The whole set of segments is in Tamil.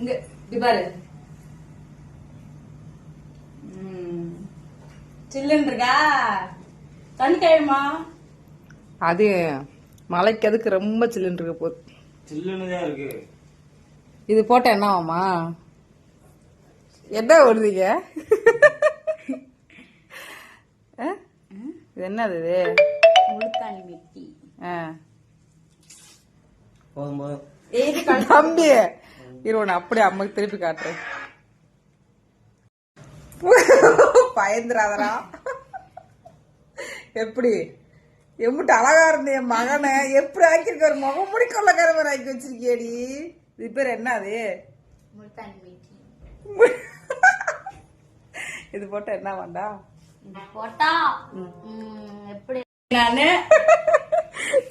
இங்க பாரு. சில்லுன்னு இருக்கா? தண்ணி காயுமா? அது மலைக்கு அதுக்கு ரொம்ப சில்லுன்னு இருக்க போகுது. சில்லுன்னு தான் இருக்கு. இது போட்ட என்ன ஆகுமா? என்ன வருதுங்க? இது என்னது இது? முழுத்தாணி மெட்டி. தம்பி இருவன அப்படியே அம்மாக்கு திருப்பி காட்டுறேன். பயந்துராதரா. எப்படி எம்பிட்டு அழகா இருந்த என் மகனை எப்படி ஆக்கிருக்க, முகம் முடி கொள்ளக்காரவர் ஆக்கி வச்சிருக்கியடி. இது பேர் என்ன? அது முழுத்தாணி மெட்டி. இது போட்டா என்ன வேண்டா? போட்டா எப்படி நானு?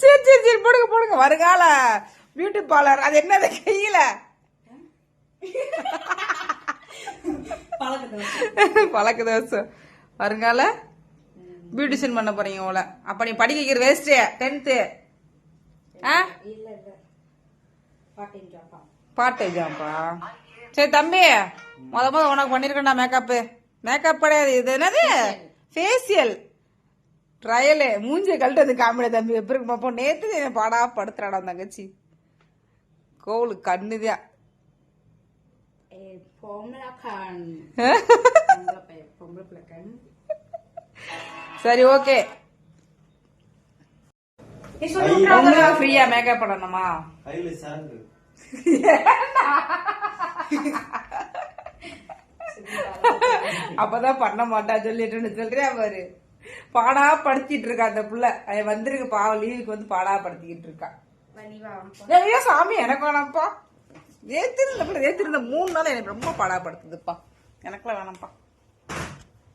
சரி சரி சரி போடுங்க போடுங்க. வருங்கால பியூட்டி பார்லர். அது என்னது கையில? பழக்க தோசை. வருங்கால பியூட்டிஷியன் பண்ண போறீங்க போல. அப்ப நீ படிக்க வைக்கிற waste 10th. Part time Jhapa. சரி தம்பி, முத உனக்கு பண்ணிருக்கா மேக்கப் கிடையாது. இது என்னது? Facial trial. மூஞ்சிய கழட்டு காமெடி தம்பி. எப்படி இருக்கு பாப்போம். நேத்து பாடா படுத்துறாடா தங்கச்சி. கோவுளு கண்ணுதான். சரி ஓகே. ஃப்ரீயா மேக்கப் பண்ணணுமா? அப்பதான் பண்ண மாட்டா சொல்லிட்டு சொல்றியா பாரு. பாடா படுத்திட்டு இருக்கா அந்த புள்ள. வந்துருக்கு பாவம், லீவுக்கு வந்து பாடா படுத்திக்கிட்டு இருக்கா. சாமி எனக்கு வேணாம்ப்பா. ஏத்திருந்த 3 நாள் எனக்கு ரொம்ப பாடா படுத்துதுப்பா. எனக்குலாம் வேணாம்ப்பா.